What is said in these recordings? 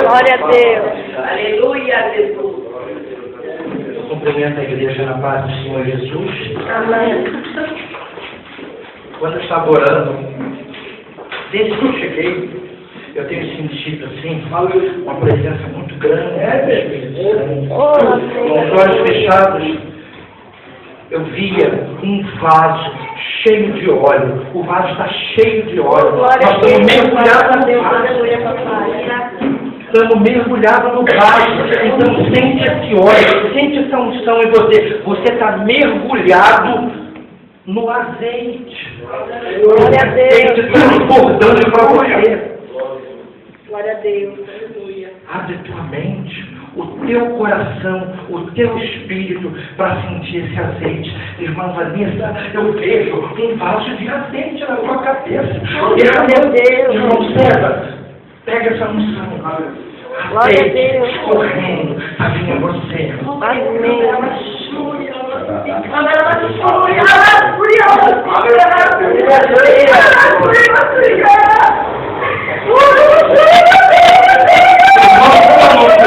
Glória a Deus. Aleluia, Jesus. Cumprimento a igreja na paz do Senhor Jesus. Amém. Quando eu estava orando, desde que eu cheguei, eu tenho sentido assim, uma presença muito grande do Espírito Santo. Com os olhos fechados, eu via um vaso cheio de óleo. O vaso está cheio de óleo. Nós estamos mergulhados no vaso. Estamos mergulhados no vaso. Então sente esse óleo, sente essa unção em você. Você está mergulhado no azeite. Glória a Deus. O azeite transbordando para você. Glória a Deus. Aleluia. Abre tua mente, o teu coração, o teu espírito para sentir esse azeite. Irmã Vanessa, eu vejo um vaso de azeite na tua cabeça. Meu Deus. Irmão César, pega essa unção. Glória a Deus. Correndo, a vir a você.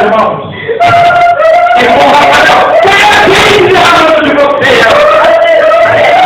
Irmãos. Irmão Rafael, de você. Aleluia.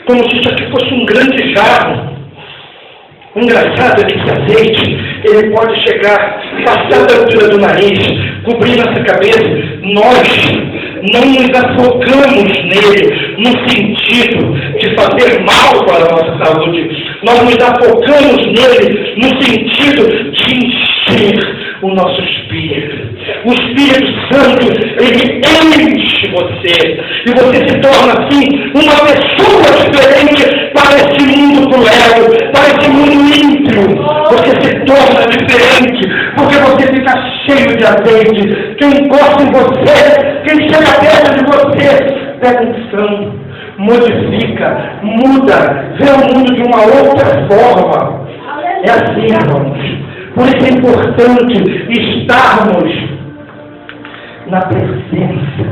como se isso aqui fosse um grande jarro. O engraçado é que esse azeite, ele pode chegar, passar da altura do nariz, cobrir nossa cabeça. Nós não nos afogamos nele no sentido de fazer mal para a nossa saúde. Nós nos afogamos nele no sentido de encher o nosso espírito. O Espírito Santo, ele enche você. E você se torna assim uma pessoa diferente para esse mundo cruel, para esse mundo ímpio. Você se torna diferente, porque você fica cheio de azeite. Quem encosta em você, quem chega perto de você, pega unção, modifica, muda, vê o mundo de uma outra forma. É assim, irmãos. Por isso é importante estarmos na presença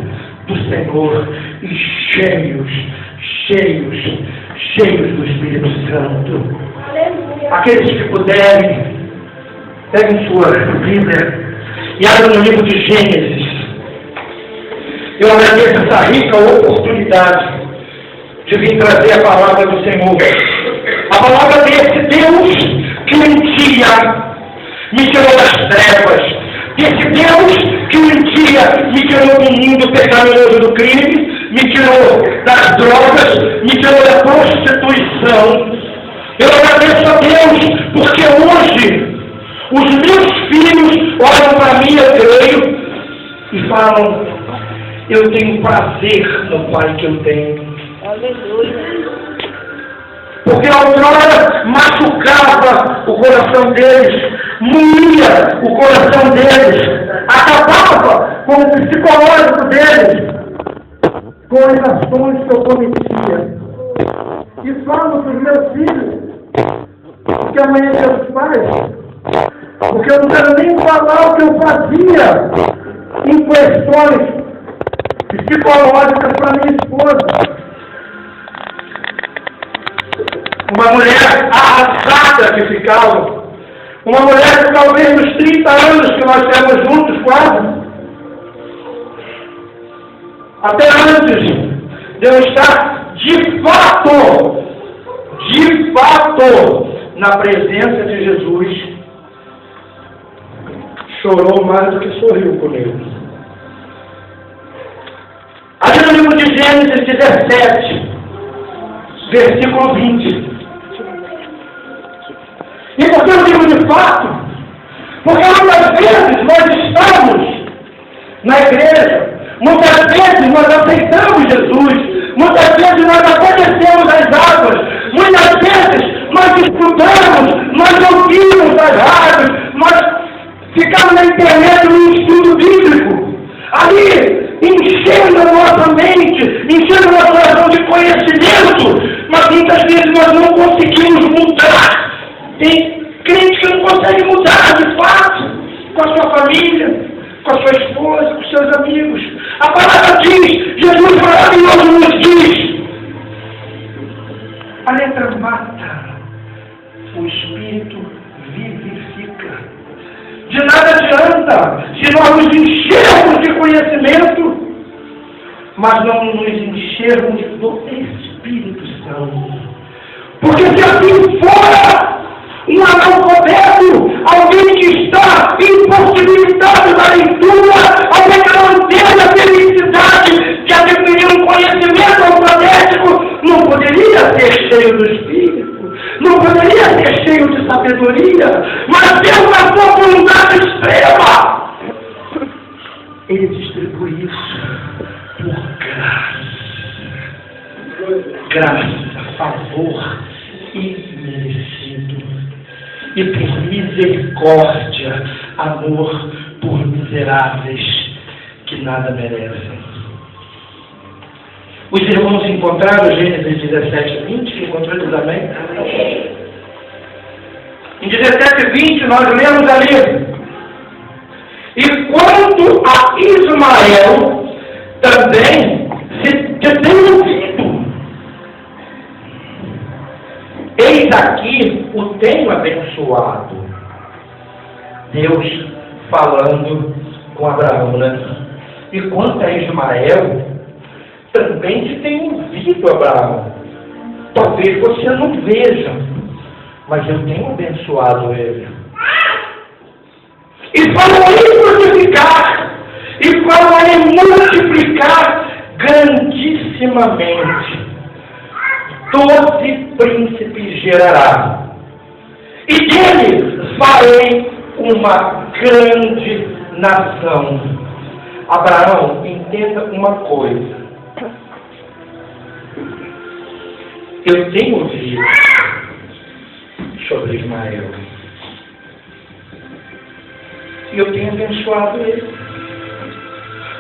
do Senhor e cheios do Espírito Santo. Aqueles que puderem, peguem sua Bíblia e abram no livro de Gênesis. Eu agradeço essa rica oportunidade de vir trazer a palavra do Senhor. A palavra desse Deus que um dia me tirou das trevas. Desse Deus que um dia me tirou do mundo pecaminoso do crime, me tirou das drogas, me tirou da prostituição. Eu agradeço a Deus porque hoje os meus filhos olham para mim, eu creio, e falam: eu tenho prazer no pai que eu tenho. Aleluia. Porque a outrora machucava o coração deles, moía o coração deles, acabava com o psicológico deles, com as ações que eu cometia. E falo para os meus filhos, porque amanhã é dia dos pais, porque eu não quero nem falar o que eu fazia em questões psicológicas para minha esposa. Uma mulher arrasada que ficava. Uma mulher que talvez nos 30 anos que nós temos juntos quase. Até antes de eu estar de fato na presença de Jesus, chorou mais do que sorriu comigo. Ali no livro de Gênesis 17, versículo 20. E por que eu digo de fato? Porque muitas vezes nós estamos na igreja, muitas vezes nós aceitamos Jesus, muitas vezes nós até descemos as águas, muitas vezes nós estudamos, nós ouvimos as rádios, nós ficamos na internet no estudo bíblico, ali enchendo a nossa mente, enchendo a nossa coração de conhecimento, mas muitas vezes nós não conseguimos mudar. Tem crente que não consegue mudar de fato, com a sua família, com a sua esposa, com os seus amigos. A palavra diz, Jesus maravilhoso nos diz: a letra mata, o Espírito vivifica. De nada adianta se nós nos enchermos de conhecimento, mas não nos enchermos do Espírito Santo. Porque se assim for, um analfabeto, alguém que está impossibilitado da leitura, alguém que não tem a felicidade de adquirir um conhecimento alfabético, não poderia ser cheio do Espírito, não poderia ser cheio de sabedoria, mas Deus, na sua bondade extrema, Ele distribui isso por graça, favor imerecido. E por misericórdia, amor por miseráveis que nada merecem. Os irmãos encontraram Gênesis 17, 20? Encontrou eles, amém? Em 17, 20 nós lemos ali: e quanto a Ismael, também se tem ouvido. Eis aqui o tenho abençoado. Deus falando com Abraão, né? E quanto a Ismael, também se tem ouvido Abraão. talvez você não veja, mas eu tenho abençoado ele. E falou em frutificar, e falou em multiplicar grandissimamente. 12 príncipes gerará, e dele farei uma grande nação. Abraão, entenda uma coisa. Eu tenho ouvido sobre Ismael. E eu tenho abençoado ele.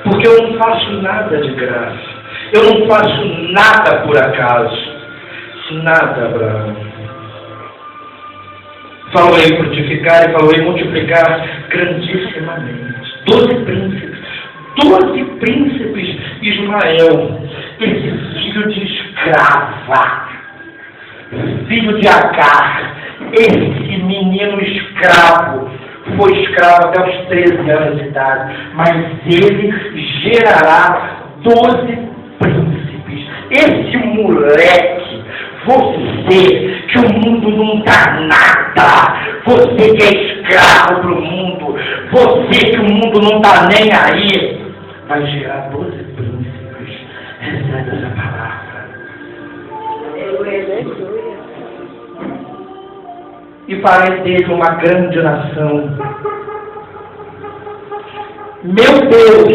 Porque eu não faço nada de graça. Eu não faço nada por acaso. Nada, Abraão. Falou em frutificar e falou em multiplicar grandissimamente. 12 príncipes. 12 príncipes Ismael. Esse filho de escrava. Filho de Agar. Esse menino escravo. Foi escravo até os 13 anos de idade. Mas ele gerará 12 príncipes. Esse moleque. Você, que o mundo não dá nada, você que é escravo para o mundo, você que o mundo não está nem aí, vai gerar 12 príncipes. Recebe essa palavra. E farei dele uma grande nação. Meu Deus,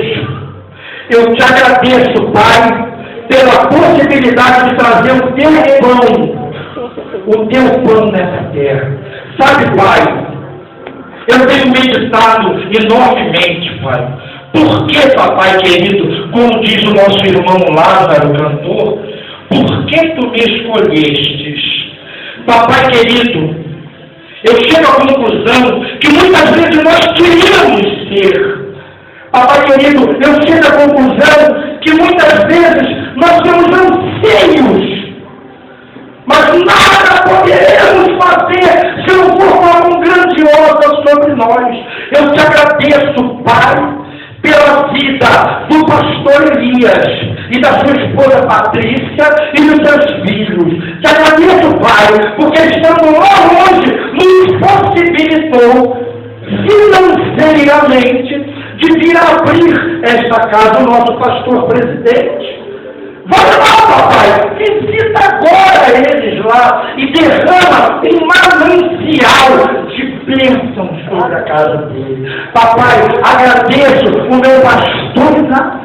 eu te agradeço, Pai, pela possibilidade de trazer o teu pão nessa terra. Sabe, Pai, eu tenho meditado enormemente, Pai. Por que, papai querido, como diz o nosso irmão Lázaro, cantor, por que tu me escolhestes? Papai querido, eu chego à conclusão que muitas vezes nós queríamos ser. Papai querido, eu chego à conclusão que muitas vezes nós temos anseios, mas nada poderemos fazer se não for uma mão grandiosa sobre nós. Eu te agradeço, Pai, pela vida do pastor Elias e da sua esposa Patrícia e dos seus filhos. Te agradeço, Pai, porque estando lá longe, nos possibilitou financeiramente de vir abrir esta casa, o nosso pastor presidente. Vai lá, papai, visita agora eles lá e derrama em manancial de bênçãos sobre a casa dele. Papai, agradeço o meu pastor Inácio,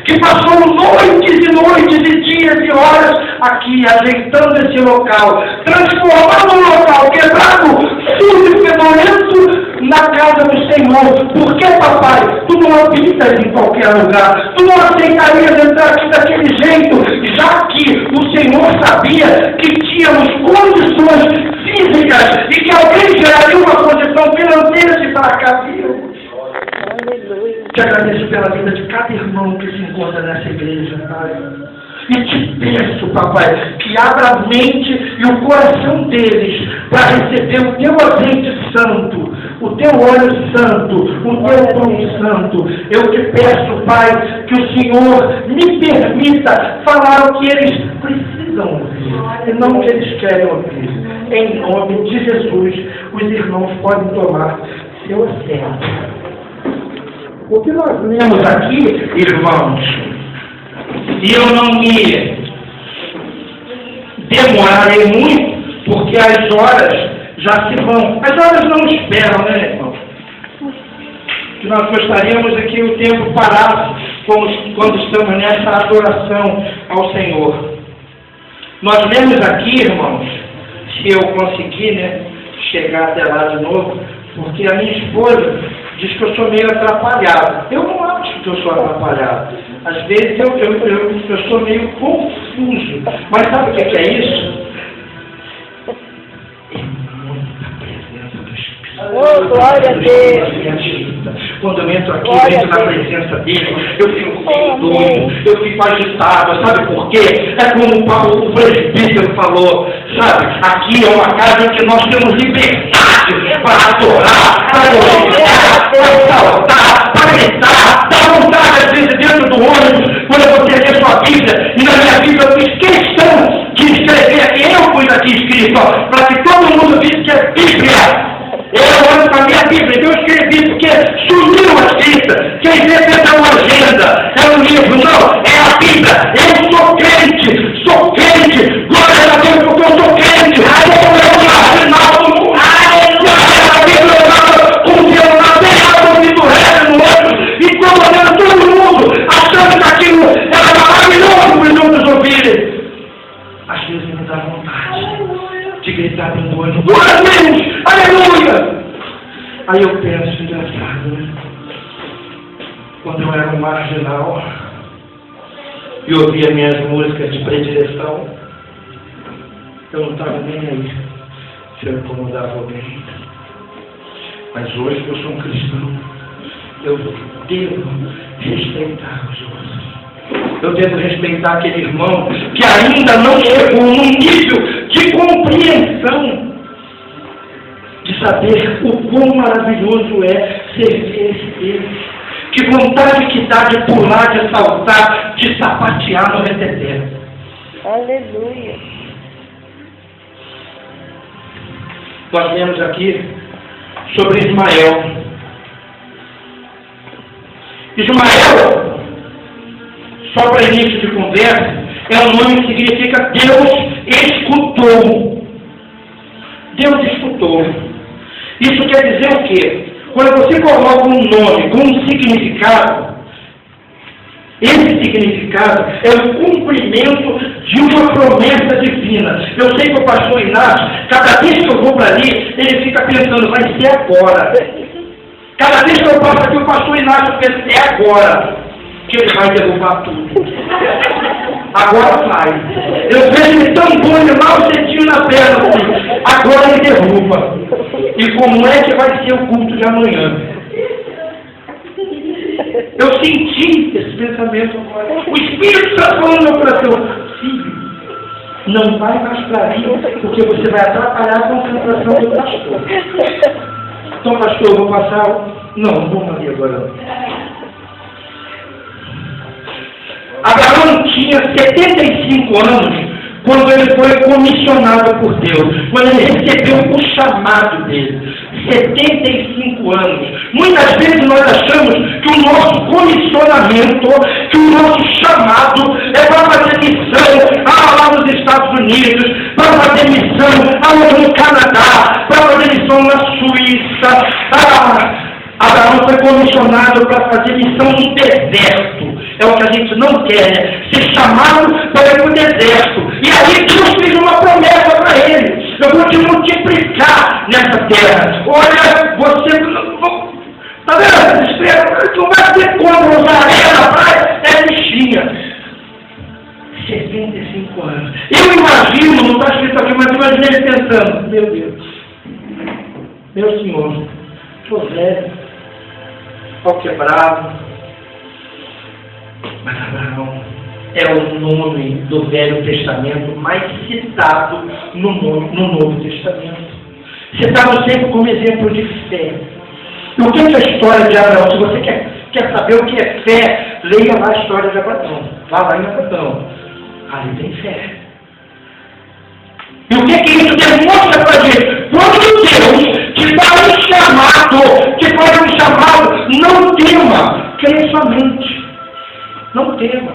que passou noites e noites e dias e horas aqui, ajeitando esse local, transformando um local quebrado, sujo e fedorento, na casa do Senhor. Por que, papai, tu não habitas em qualquer lugar? Tu não aceitarias entrar aqui daquele jeito, já que o Senhor sabia que tínhamos condições físicas e que alguém geraria uma condição financeira de para cá virmos. Te agradeço pela vida de cada irmão que se encontra nessa igreja, Pai. E te peço, papai, que abra a mente e o coração deles para receber o teu azeite santo, o teu óleo santo, o teu pão santo. Eu te peço, Pai, que o Senhor me permita falar o que eles precisam ouvir e não o que eles querem ouvir. Em nome de Jesus, os irmãos podem tomar seu assento. O que nós lemos aqui, irmãos, e eu não me demorarei muito, porque as horas já se vão. As horas não esperam, né, irmãos? Que nós gostaríamos é que o tempo parasse quando estamos nessa adoração ao Senhor. Nós lemos aqui, irmãos, se eu conseguir, né, chegar até lá de novo, porque a minha esposa diz que eu sou meio atrapalhado. Eu não acho que eu sou atrapalhado. Às vezes eu sou meio confuso. Mas sabe o que é isso? É muita presença do Espírito. Oh, glória a Deus. Quando eu entro aqui, eu entro na presença dele, eu fico doido, eu fico agitado. Sabe por quê? É como o presbítero falou, sabe? Aqui é uma casa em que nós temos liberdade para adorar, para glorificar, para saltar, para gritar, dá vontade às vezes dentro do ônibus, quando você lê sua Bíblia, e na minha Bíblia eu fiz questão de escrever aqui escrito, para que todo mundo visse que é Bíblia. Eu olho para a minha Bíblia, então eu escrevi, porque sumiu a escrita. Quem vê pensa uma agenda, é um livro, não, é a Bíblia. Eu sou crente, glória a Deus, porque eu sou crente. Eu sou final do mundo. A Bíblia um dia na terra, ouvindo o resto no outro, e colocando todo mundo, achando que aquilo era maravilhoso para os outros ouvirem. Às vezes me dá vontade de gritar para o anjo, glória a Deus, aleluia! Aí eu penso, engraçado, né? Quando eu era um marginal e ouvia minhas músicas de predileção, eu não estava nem aí se eu incomodava alguém. Mas hoje que eu sou um cristão, eu devo respeitar os outros. Eu devo respeitar aquele irmão que ainda não chegou num nível de compreensão, de saber o quão maravilhoso é servir esse Deus. Que vontade que dá de pular, de saltar, de sapatear no reteté. Aleluia. Nós vemos aqui sobre Ismael. Ismael, só para início de conversa, é um nome que significa Deus escutou. Deus escutou. Isso quer dizer o quê? Quando você coloca um nome com um significado, esse significado é o cumprimento de uma promessa divina. Eu sei que o pastor Inácio, cada vez que eu vou para ali, ele fica pensando, vai ser agora. Cada vez que eu passo aqui, o pastor Inácio pensa, é agora que ele vai derrubar tudo. Agora vai. Eu vejo ele tão bom, ele mal sentiu na perna, assim. Agora ele derruba. E como é que vai ser o culto de amanhã? Eu senti esse pensamento agora. O Espírito está falando no meu coração. Filho, não vai mais para ali, porque você vai atrapalhar a concentração do pastor. Então, pastor, eu vou passar... Não vamos ali agora não. Abraão tinha 75 anos quando ele foi comissionado por Deus, quando ele recebeu o chamado dele. 75 anos. Muitas vezes nós achamos que o nosso comissionamento, que o nosso chamado é para fazer missão lá nos Estados Unidos, para fazer missão no Canadá, para fazer missão na Suíça. Abraão foi comissionado para fazer missão no deserto. É o que a gente não quer, né? Ser chamado para ir para o deserto. E aí Deus fez uma promessa para ele. Eu vou te multiplicar nessa terra. Olha, você... Está vendo essa estrela? Não vai ter como usar areia na praia. É bichinha. 75 anos. Eu imagino, não está escrito aqui, mas imagino ele pensando, meu Deus, meu Senhor, estou velho, pau quebrado. Mas Abraão é o nome do Velho Testamento mais citado no Novo Testamento. Citado sempre como exemplo de fé. E o que é a história de Abraão? Se você quer saber o que é fé, leia lá a história de Abraão. Vá lá em Abraão. Ali tem fé. E o que isso demonstra para a gente? Quando Deus te dá um chamado, te faz um chamado, não tema, creia somente. Não tema.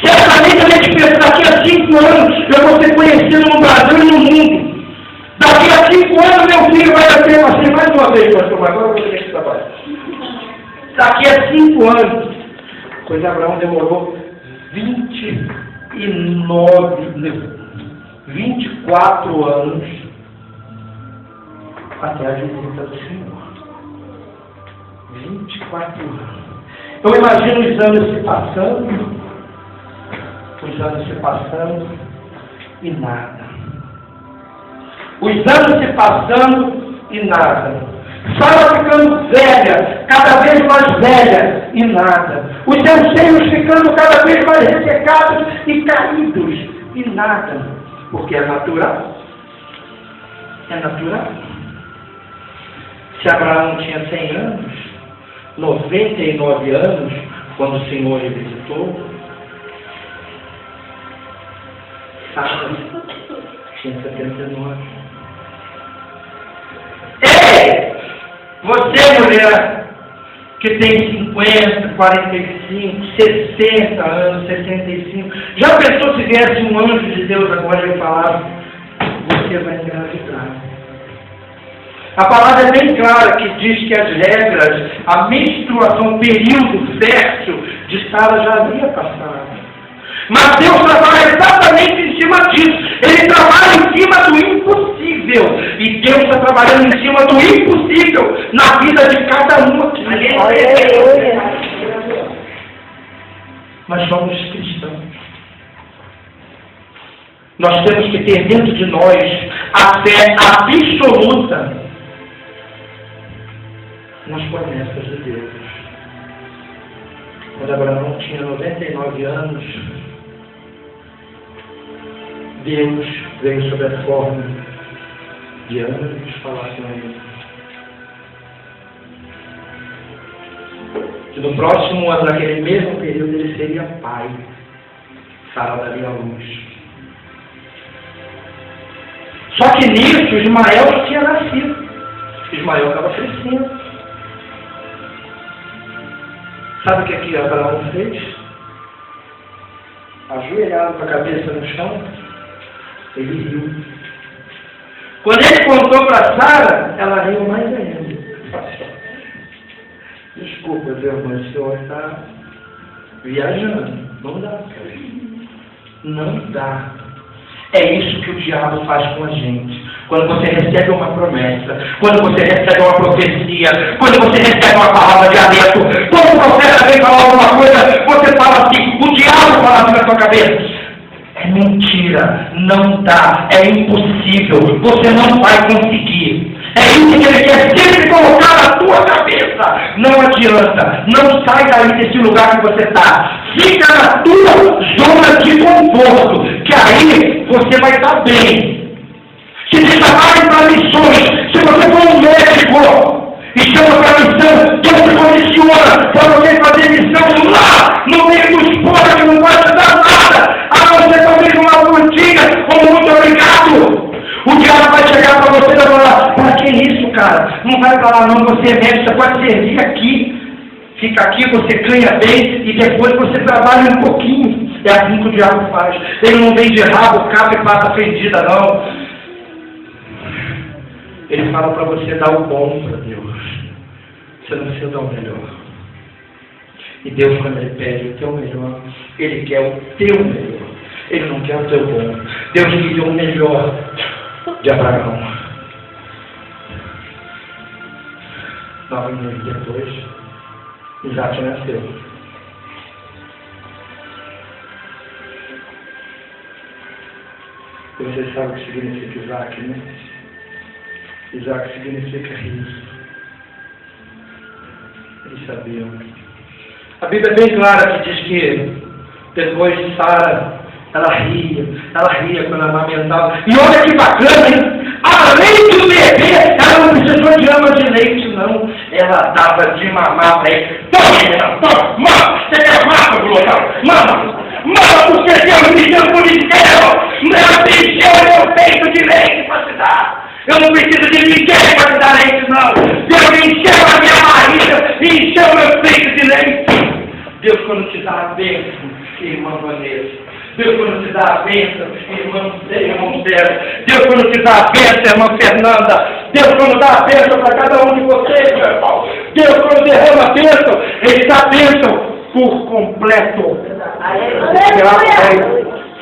Certamente a gente pensa, daqui a 5 anos eu vou ser conhecido no Brasil e no mundo. Daqui a 5 anos meu filho vai nascer mais uma vez, pastor, agora eu vou ter que trabalhar. Daqui a 5 anos, pois Abraão demorou 24 anos até a visita do Senhor. 24 anos. Eu imagino os anos se passando e nada. Os anos se passando e nada. Sara ficando velha, cada vez mais velha e nada. Os seus seios ficando cada vez mais ressecados e caídos e nada. Porque é natural. É natural. Se Abraão tinha 100 anos, 99 anos, quando o Senhor lhe visitou, Sara Tinha 79. Ei! Você, mulher, que tem 50, 45, 60 anos, 65, já pensou se viesse um anjo de Deus agora e falar, você vai engravidar? A palavra é bem clara que diz que as regras, a menstruação, o período fértil de Sara já havia passado. Mas Deus trabalha exatamente em cima disso. Ele trabalha em cima do impossível. E Deus está trabalhando em cima do impossível na vida de cada um aqui. Aleluia. Nós somos cristãos. Nós temos que ter dentro de nós a fé absoluta nas promessas de Deus. Quando Abraão tinha 99 anos, Deus veio sob a forma de anjos falar com ele. Que no próximo ano, naquele mesmo período, ele seria pai. Sara daria a luz. Só que nisso, Ismael já tinha nascido. Ismael estava crescendo. Sabe o que Abraão fez? Ajoelhado com a cabeça no chão, ele riu. Quando ele contou para Sara, ela riu mais ainda. Desculpa, meu irmão, o senhor está viajando. Não dá, cara. Não dá. É isso que o diabo faz com a gente. Quando você recebe uma promessa, quando você recebe uma profecia, quando você recebe uma palavra de alento, quando o profeta vem falar alguma coisa, você fala assim, o diabo fala assim na sua cabeça. É mentira, não dá, é impossível, você não vai conseguir. É isso que ele quer sempre colocar na tua cabeça. Não adianta, não sai daí desse lugar que você está. Fica na tua zona de conforto, que aí você vai estar bem. Se te chamarem para missões, se você for um médico e chama para missão, Deus te condiciona para você fazer missão lá, no meio dos pobres que não vai te dar nada, a você talvez uma frutinha, como muito obrigado. O diabo vai chegar para você e vai falar, para que isso, cara? Não vai falar não, você é médico, você pode servir aqui. Fica aqui, você ganha bem e depois você trabalha um pouquinho. É assim que o diabo faz. Ele não vem de rabo, capa e pata fendida, não. Ele fala para você dar o bom para Deus. Você não precisa dar o melhor. E Deus, quando Ele pede o teu melhor, Ele quer o teu melhor. Ele não quer o teu bom. Deus queria o melhor de Abraão. 9 meses depois, Isaac nasceu. Você sabe o que significa Isaac, né? Isaac significa riso. Eles sabiam. A Bíblia é bem clara que diz que depois de Sara, ela ria quando amamentava. E olha que bacana, hein? Além do bebê, ela não precisou de ama de leite, não. Ela dava de mamar para ele. Toma, mama, você quer mamar, Glória? Mama, porque Deus me deu por inteiro. Ela encheu meu peito de leite para te dar. Eu não preciso de ninguém para te dar leite, não. Deus encheu a minha barriga e encheu meu peito de leite. Deus, quando te dá a bênção, irmã Vanessa. Deus, quando te dá a bênção, irmão Sérgio. Deus, quando te dá a bênção, irmã Fernanda. Deus, quando dá a bênção para cada um de vocês, meu irmão. Deus, quando derrama a bênção, Ele dá a bênção por completo. O diabo vai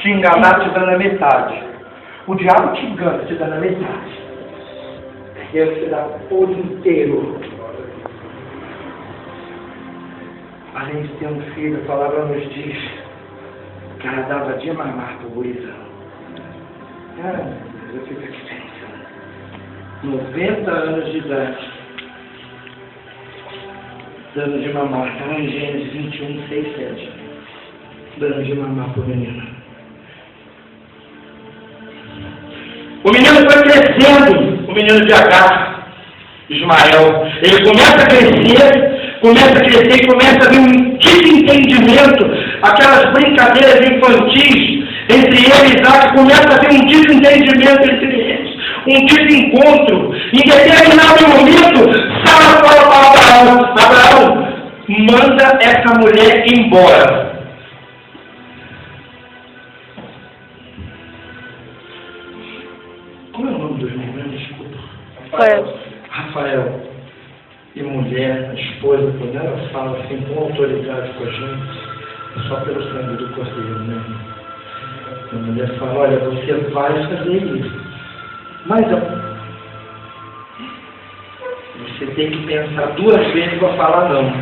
te enganar te dando a metade. O diabo te engana te dando a metade. Deus te dá por inteiro. Além de ter um filho, a palavra nos diz que ela dava de mamar para o gurizão. Eu fico aqui pensando. 90 anos de idade. Dando de mamar. Está em Gênesis 21, 6, 7. Dando de mamar para o menino. O menino foi crescendo. O menino de Agar, Ismael. Ele começa a crescer e começa a vir um desentendimento, aquelas brincadeiras infantis entre ele e Isaac, começa a haver um desentendimento entre eles, um desencontro. Em determinado momento, Sara fala para Abraão, manda essa mulher embora. Como é o nome dos irmãos? Desculpa. Rafael. E mulher, a esposa, quando ela fala assim com autoridade com a gente, é só pelo sangue do cordeiro, né? A mulher fala, olha, você vai fazer isso. Mas você tem que pensar 2 vezes para falar não.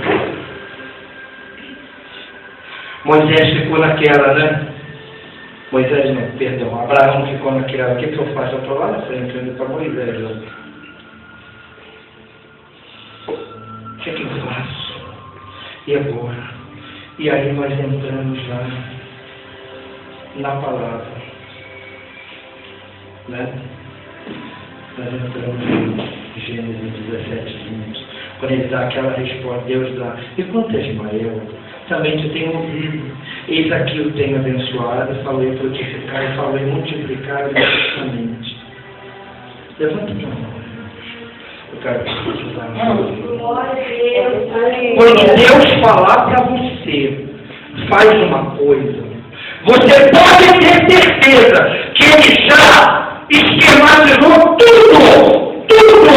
Moisés ficou naquela, né? Moisés não, perdão, Abraão ficou naquela. O que eu faço? Eu estou lá na frente, indo para Moisés. Né? O que eu faço? E agora? E aí nós entramos lá na palavra. Né? Nós entramos em Gênesis 17:20. Quando ele dá aquela resposta, Deus dá. E quanto a Ismael? Também te tenho ouvido. Eis aqui eu tenho abençoado, falei frutificar e falei multiplicar justamente. Levanta a mão. Eu quero que você te quando Deus falar para você, faz uma coisa. Você pode ter certeza que Ele já esquematizou tudo. Tudo.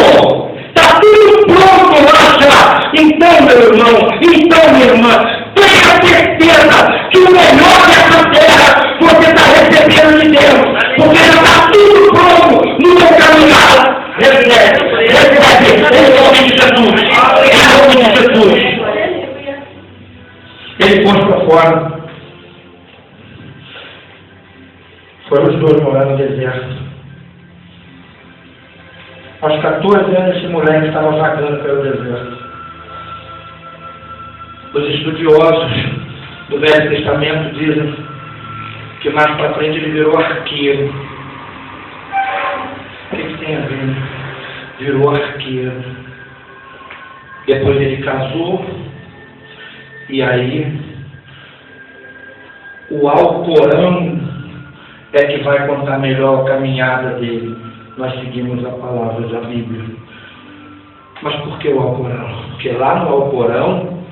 Está tudo pronto lá já. Então, meu irmão, então, minha irmã, tenha certeza que o melhor dessa terra você está recebendo de Deus. Porque já está tudo pronto no seu caminhar. Recebe, em nome de Jesus. Em nome de Jesus. Ele pôs para fora. Foram os 2 morar no deserto. Aos 14 anos esse moleque estava vagando pelo deserto. Os estudiosos do Velho Testamento dizem que mais para frente ele virou arqueiro. O que tem a ver? Virou arqueiro. Depois ele casou. E aí o Alcorão é que vai contar melhor a caminhada dele. Nós seguimos a palavra da Bíblia. Mas por que o Alcorão? Porque lá no Alcorão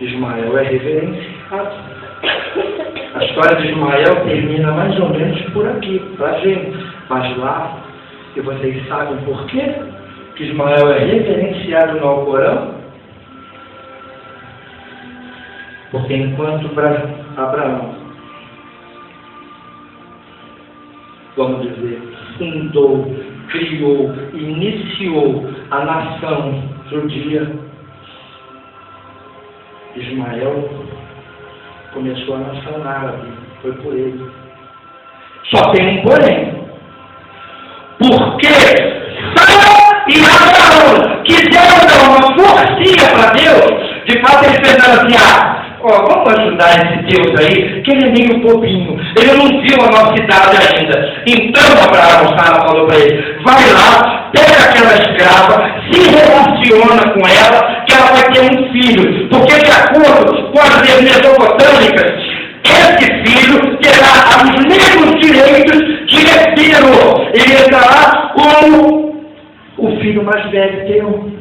Ismael é reverenciado. A história de Ismael termina mais ou menos por aqui, para a gente. Mas lá, e vocês sabem por quê que Ismael é reverenciado no Alcorão? Porque enquanto Abraão, vamos dizer, fundou, criou, iniciou a nação judia, Ismael começou a nação árabe, foi por ele. Só tem um porém. Porque Sara e Abraão quiseram dar uma forcinha para Deus, de fato eles pensaram assim, vamos ajudar esse Deus aí, que ele é meio bobinho, ele não viu a nossa idade ainda. Então Abraão, Sara falou para ele, vai lá, pega aquela escrava, se relaciona com ela, que ela vai ter um filho, porque de acordo com as leis mesopotâmicas, esse filho terá os mesmos direitos de herdeiro, ele entrará como o filho mais velho teu.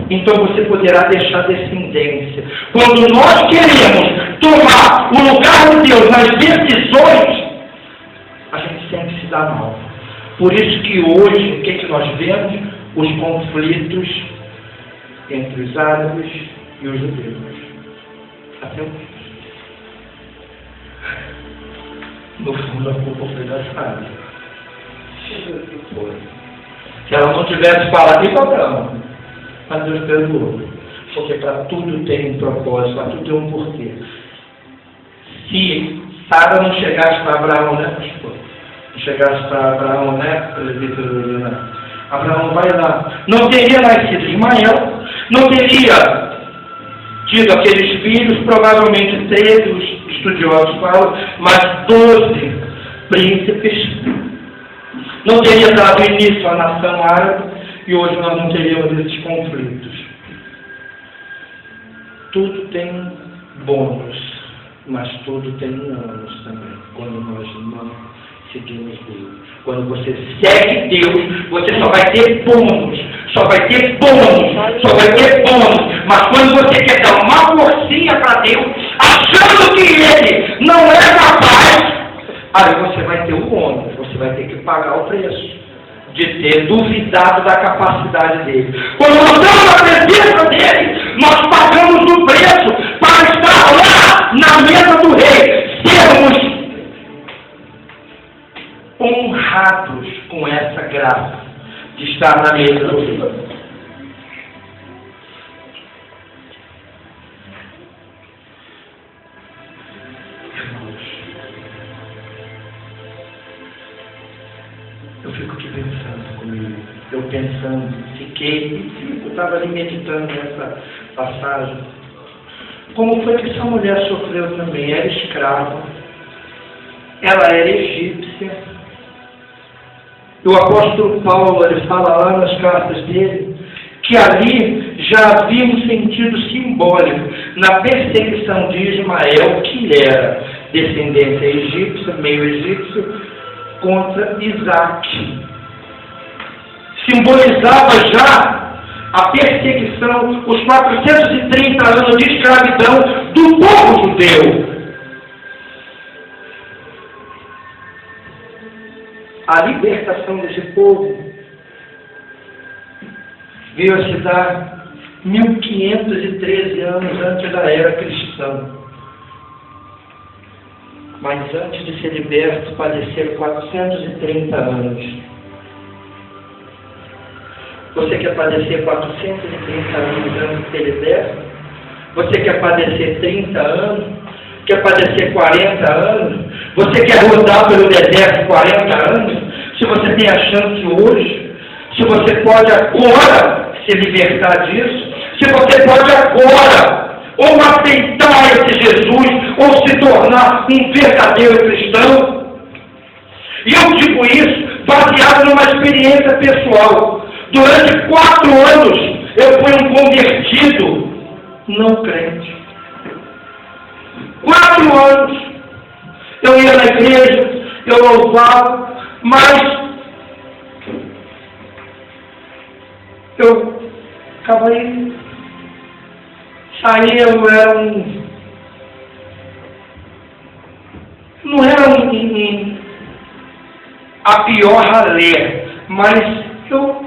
Então você poderá deixar descendência. Quando nós queremos tomar o lugar de Deus nas decisões, a gente sempre se dá mal. Por isso que hoje, o que nós vemos? Os conflitos entre os árabes e os judeus. Até hoje. No fundo, a culpa foi das árabes. Se ela não tivesse falado, tem problema. Mas Deus perdoou. Porque para tudo tem um propósito, para tudo tem um porquê. Se Sara não chegasse para Abraão, né, pastor? Não chegasse para Abraão, né, Abraão vai lá. Não teria nascido Ismael, não teria tido aqueles filhos, provavelmente 13, os estudiosos falam, mas 12 príncipes. Não teria dado início à nação árabe. E hoje nós não teríamos esses conflitos. Tudo tem bônus. Mas tudo tem um ônus também, quando nós não seguimos Deus. Quando você segue Deus, você só vai ter bônus, só vai ter bônus, só vai ter bônus. Mas quando você quer dar uma forcinha para Deus, achando que Ele não é capaz, aí você vai ter o ônus, você vai ter que pagar o preço de ter duvidado da capacidade dele. Quando nós estamos na presença dele, nós pagamos o preço para estar lá na mesa do rei, sermos honrados com essa graça de estar na mesa do rei. Eu fico aqui pensando comigo, eu estava ali meditando nessa passagem. Como foi que essa mulher sofreu também? Era escrava, ela era egípcia. E o apóstolo Paulo, ele fala lá nas cartas dele, que ali já havia um sentido simbólico na perseguição de Ismael, que era descendência egípcia, meio egípcio, contra Isaac. Simbolizava já a perseguição, os 430 anos de escravidão do povo judeu. A libertação desse povo veio a se dar 1513 anos antes da era cristã. Mas antes de ser liberto, padeceram 430 anos. Você quer padecer 430 anos antes de ser liberto? Você quer padecer 30 anos? Quer padecer 40 anos? Você quer rodar pelo deserto 40 anos? Se você tem a chance hoje, se você pode agora se libertar disso, se você pode agora ou aceitar esse Jesus, ou se tornar um verdadeiro cristão. E eu digo isso baseado numa experiência pessoal. Durante 4 anos eu fui um convertido não crente. 4 anos eu ia na igreja, eu louvava, mas eu ficava aí, saía, eu era não era a pior ralé, mas eu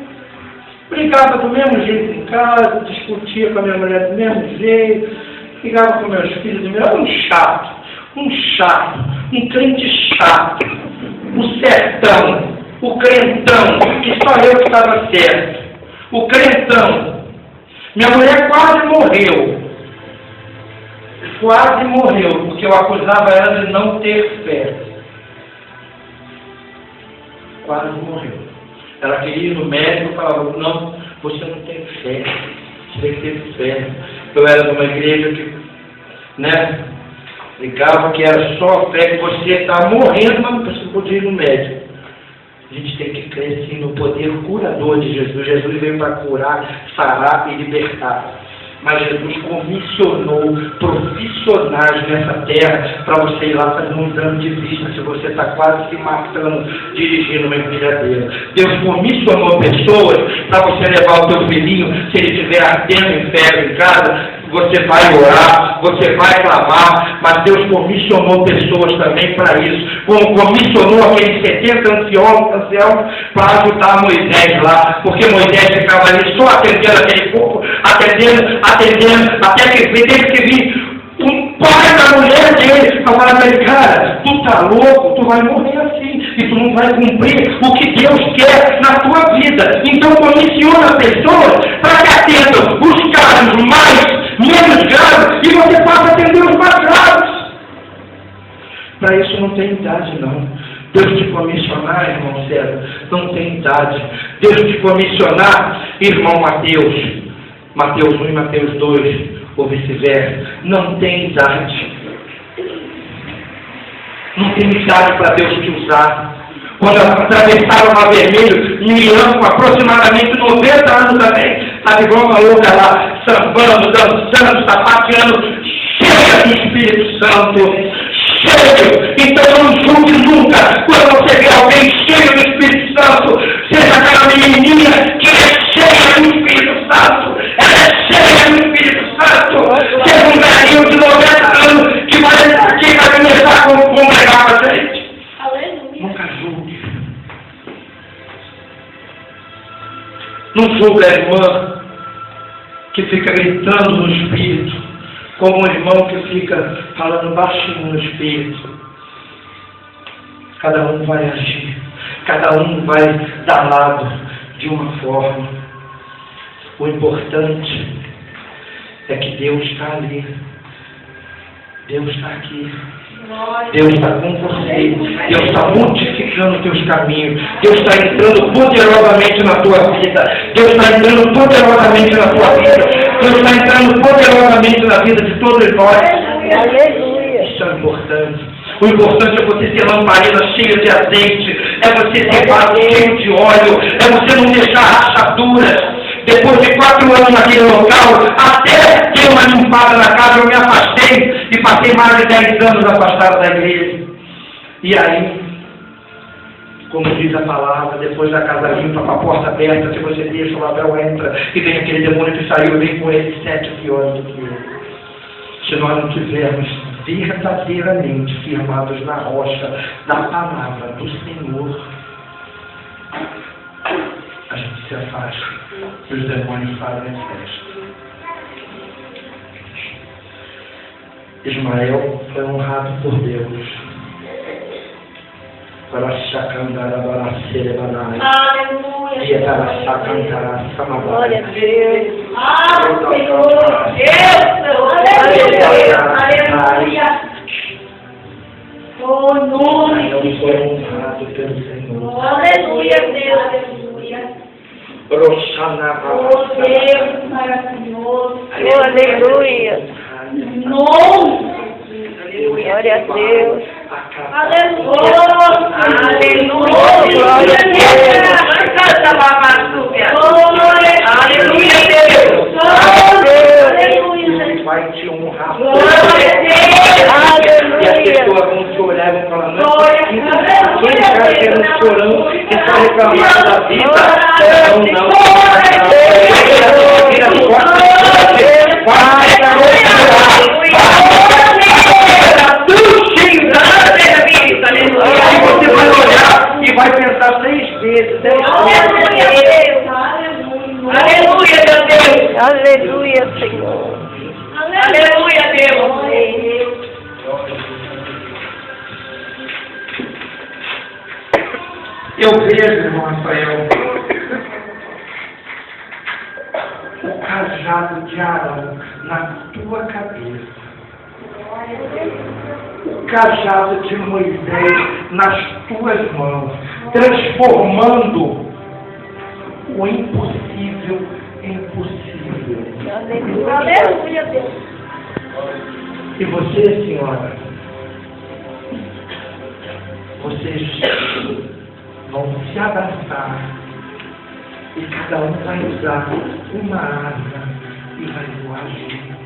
brigava do mesmo jeito em casa, discutia com a minha mulher do mesmo jeito, brigava com meus filhos do mesmo jeito. Era um crente chato, o sertão, o crentão, que só eu que estava certo, o crentão. Minha mulher quase morreu, porque eu acusava ela de não ter fé. Quase morreu. Ela queria ir no médico e falava, não, você não tem fé, você tem que ter fé. Eu era numa igreja que, ligava que era só fé, que você estava morrendo, mas você não podia ir no médico. A gente tem que crer sim no poder curador de Jesus. Jesus veio para curar, sarar e libertar. Mas Jesus comissionou profissionais nessa terra para você ir lá fazer um exame de vista se você está quase se matando dirigindo uma empilhadeira. Deus comissionou pessoas para você levar o teu filhinho, se ele estiver ardendo em febre em casa, você vai orar, você vai clamar, mas Deus comissionou pessoas também para isso, como comissionou aqueles 70 anciãos para ajudar Moisés lá, porque Moisés ficava ali só atendendo aquele povo, atendendo, até que teve que vir um pai da mulher dele para falar para ele, cara, tu tá louco, tu vai morrer assim, e tu não vai cumprir o que Deus quer na tua vida. Então comissiona pessoas para que atendam os casos menos graves e você possa atender os mais graves. Para isso não tem idade não. Deus te comissionar, irmão César, não tem idade. Deus te comissionar, irmão Mateus 1 e Mateus 2, ou vice-versa, não tem idade. Não tem idade para Deus te usar. Quando atravessaram o Mar Vermelho, Miriam, com aproximadamente 90 anos também, estava igual uma louca lá, sambando, dançando, sapateando, cheia cheia do Espírito Santo. Cheio. Então não julgue nunca quando você vê alguém cheio do Espírito Santo. Seja aquela menininha que é cheia do Espírito Santo. Ela é cheia do Espírito Santo. Seja um velhinho de 90 anos que vai entrar aqui e vai começar a congregar com a gente. Aleluia. Nunca julgue. Não julgue a irmã que fica gritando no Espírito, como um irmão que fica falando baixinho no Espírito. Cada um vai agir, cada um vai dar lado de uma forma. O importante é que Deus está ali. Deus está aqui. Deus está com você. Deus está modificando teus caminhos. Deus está entrando poderosamente na tua vida. Deus está entrando poderosamente na tua vida. Deus está entrando poderosamente na vida de todos nós. Aleluia. Isso é importante. O importante é você ter lamparina cheia de azeite. É você ter vaso cheio de óleo. É você não deixar rachaduras. Depois de 4 anos naquele local, até ter uma limpada na casa, eu me afastei e passei mais de 10 anos afastado da igreja. E aí, como diz a palavra, depois da casa limpa, com a porta aberta, se você deixa, o Abel entra e vem aquele demônio que saiu, vem com ele 7 piores do que eu. Se nós não tivermos verdadeiramente firmados na rocha da palavra do Senhor, a gente se afasta e os demônios fazem festa. Ismael foi honrado por Deus. Para chacantar a balaceira banais. E é para chacantar a samabara. Glória a Deus. Senhor, Deus, aleluia. Oh, nome. Eu foi honrado pelo Senhor. Aleluia, Deus, aleluia. Oh, Deus maravilhoso. Oh, aleluia. Nome. Glória a Deus. Aleluia. Glória a Deus. Aleluia, Deus. Deus vai te honrar. Aleluia. E as pessoas vão te olhar e vão falar, não, quem está sendo chorão, que está reclamando da vida? Não. Aí você vai olhar e vai pensar 6 vezes. Aleluia, meu Deus. Aleluia, Senhor. Aleluia, Deus. Eu vejo, irmão Rafael, o cajado de Arão na tua cabeça. O cajado de Moisés nas tuas mãos, transformando o impossível em possível. Aleluia, Deus. E você, senhora, vocês vão se abraçar e cada um vai usar uma asa e vai voar junto.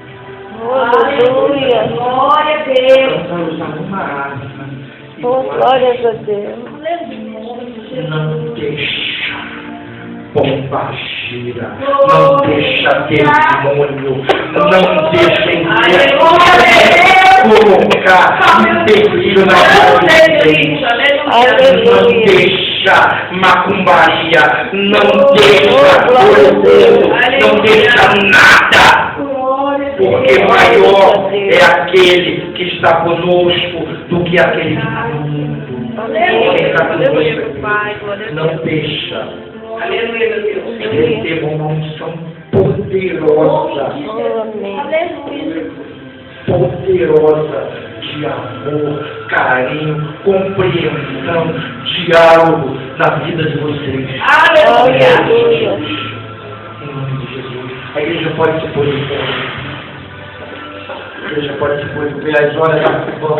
Aleluia. Glória a Deus. Então vai usar uma asa e Oh, voar glórias a Deus. junto. Não deixa pomba gira, não deixa demônio, não deixem colocar empecilho na vida, não deixa macumbaria, não deixa não deixa nada, porque maior é aquele que está conosco do que aquele que está no mundo. Não deixa. Aleluia, meu Deus. Recebam uma unção poderosa, poderosa de amor, carinho, compreensão, diálogo na vida de vocês. Aleluia. Em nome de Jesus. A igreja pode se pôr em pé. A igreja pode se pôr em pé. As horas já se vão.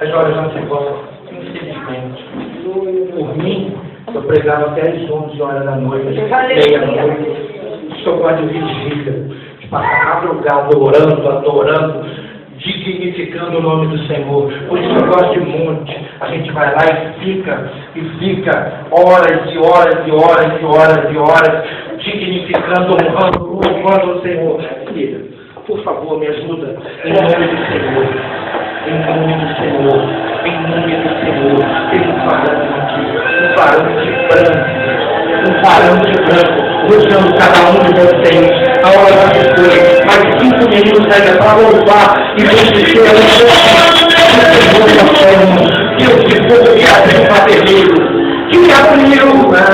As horas já se vão. Infelizmente. Por mim, eu pregava até às 11 horas da noite, meia-noite. Sou quase vigília, de passar madrugada orando, adorando, dignificando o nome do Senhor. Por isso eu gosto de monte. A gente vai lá e fica horas e horas e horas e horas e horas, dignificando, honrando, louvando o Senhor. Filha, por favor, me ajuda. Em nome do Senhor. Em nome do Senhor. Em nome do Senhor. Tem um varão aqui. Um varão de branco. Um varão de branco. Buscando cada um de vocês. A hora que foi. Mais 5 minutos ainda para louvar e bendizer o Senhor da forma. Deus de fogo que abriu o padeiro. Que abriu o mar.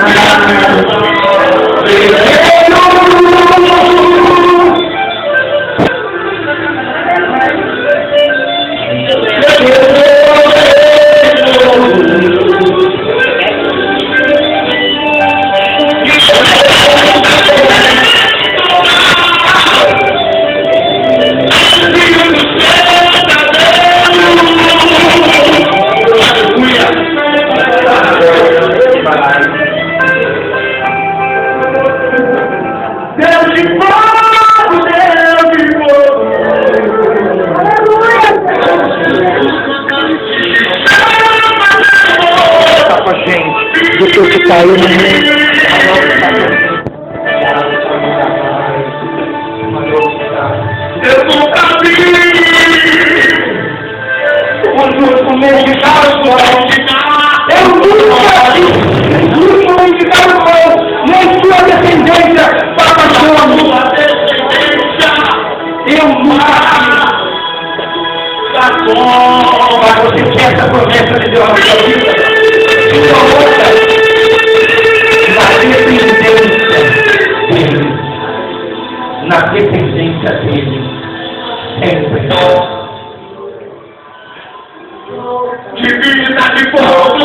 Caiu no meio. Eu nunca vi o meio de carro. Eu nunca vi o meio de carro, nem sua descendência para cachorro. Eu nunca vi. Tá bom, mas você quer essa promessa de Deus na sua vida? Na dependência dele, sempre. Divina de fogo,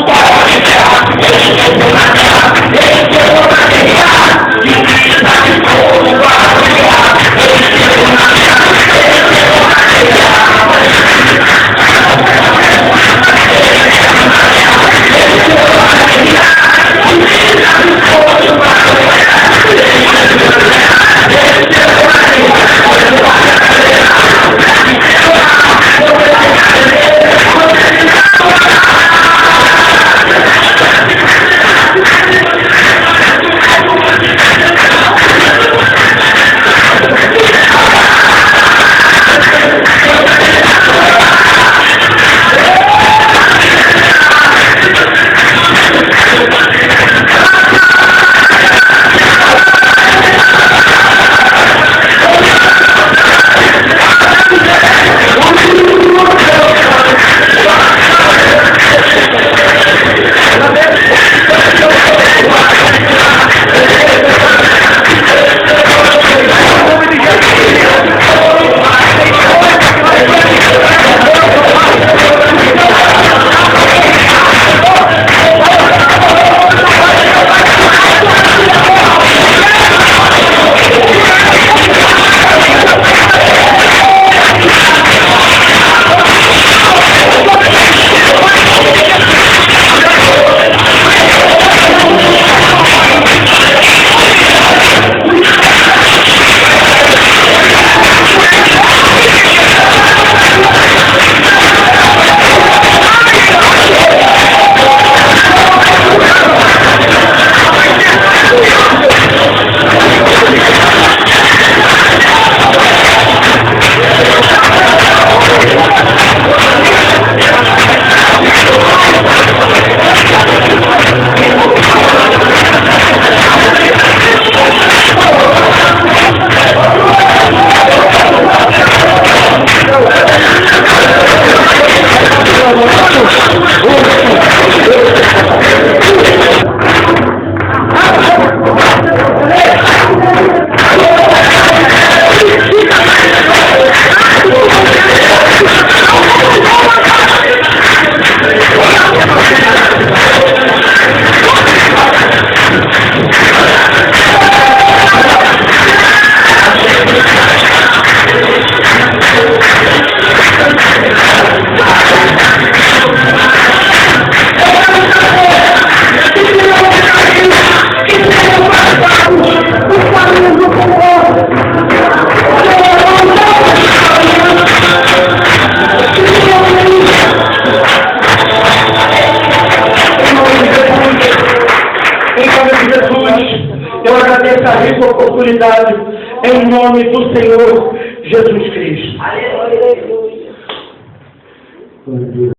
dessa rica oportunidade, em nome do Senhor Jesus Cristo. Aleluia. Aleluia.